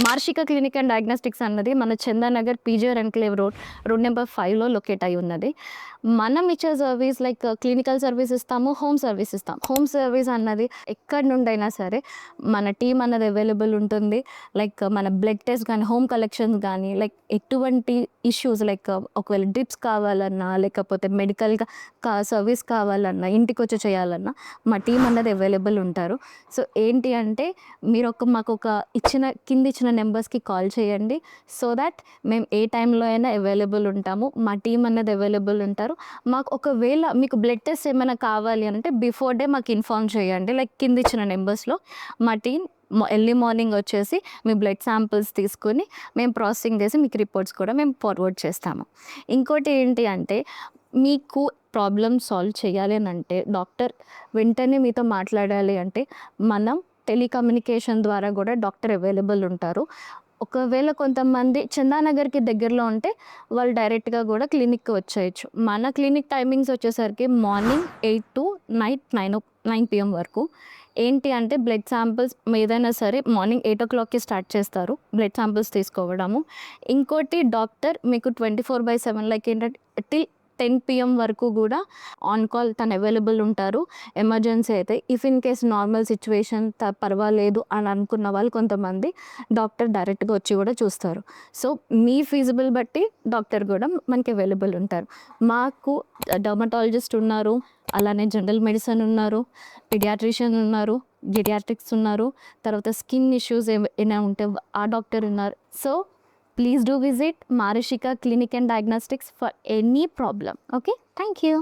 మార్షిక clinic and diagnostics అన్నది మన Chandanagar PGR enclave road number 5లో లొకేట్ అయి ఉన్నది. మనం ఇచ్చే సర్వీస్ లైక్ క్లినికల్ సర్వీస్ ఇస్తాము, హోమ్ సర్వీస్ ఇస్తాం. హోమ్ సర్వీస్ అన్నది ఎక్కడి నుండైనా సరే మన టీం అన్నది అవైలబుల్ ఉంటుంది. లైక్ మన బ్లడ్ టెస్ట్ కానీ, హోమ్ కలెక్షన్స్ కానీ, లైక్ ఎటువంటి ఇష్యూస్ లైక్ ఒకవేళ డ్రిప్స్ కావాలన్నా, లేకపోతే మెడికల్గా సర్వీస్ కావాలన్నా, ఇంటికి వచ్చి చేయాలన్నా మా టీం అన్నది అవైలబుల్ ఉంటారు. సో ఏంటి అంటే మీరు మాకు ఇచ్చిన నెంబర్స్కి కాల్ చేయండి. సో దాట్ మేము ఏ టైంలో అయినా అవైలబుల్ ఉంటాము. మా టీం అన్నది అవైలబుల్ ఉంటారు. మాకు ఒకవేళ మీకు బ్లడ్ టెస్ట్ ఏమైనా కావాలి అంటే బిఫోర్ డే మాకు ఇన్ఫార్మ్ చేయండి. లైక్ కింద ఇచ్చిన నెంబర్స్లో మా టీం ఎర్లీ మార్నింగ్ వచ్చేసి మీ బ్లడ్ శాంపిల్స్ తీసుకొని మేము ప్రాసెసింగ్ చేసి మీకు రిపోర్ట్స్ కూడా మేము ఫార్వర్డ్ చేస్తాము. ఇంకోటి ఏంటి అంటే మీకు ప్రాబ్లమ్ సాల్వ్ చేయాలి అని అంటే డాక్టర్ వెంటనే మీతో మాట్లాడాలి అంటే మనం టెలికమ్యూనికేషన్ ద్వారా కూడా డాక్టర్ అవైలబుల్ ఉంటారు. ఒకవేళ కొంతమంది చందానగర్కి దగ్గరలో ఉంటే వాళ్ళు డైరెక్ట్గా కూడా క్లినిక్కి వచ్చేయచ్చు. మన క్లినిక్ టైమింగ్స్ వచ్చేసరికి మార్నింగ్ 8 to నైట్ 9 PM వరకు. ఏంటి అంటే బ్లడ్ శాంపిల్స్ ఏదైనా సరే మార్నింగ్ 8 o'clockకి స్టార్ట్ చేస్తారు బ్లడ్ శాంపిల్స్ తీసుకోవడము. ఇంకోటి డాక్టర్ మీకు 24/7 లైక్ ఏంటంటే టిల్ 10 PM వరకు కూడా ఆన్ కాల్ తను అవైలబుల్ ఉంటారు. ఎమర్జెన్సీ అయితే if in case normal situation పర్వాలేదు అని అనుకున్న వాళ్ళు కొంతమంది డాక్టర్ డైరెక్ట్గా వచ్చి కూడా చూస్తారు. సో మీ ఫీజిబుల్ బట్టి డాక్టర్ కూడా మనకి అవైలబుల్ ఉంటారు. మాకు డర్మటాలజిస్ట్ ఉన్నారు, అలానే జనరల్ మెడిసిన్ ఉన్నారు, పీడియాట్రిషియన్ ఉన్నారు, గిరియాట్రిక్స్ ఉన్నారు, తర్వాత స్కిన్ ఇష్యూస్ ఏమైనా ఉంటే ఆ డాక్టర్ ఉన్నారు. So please do visit Marishika Clinic and Diagnostics for any problem. Okay, thank you.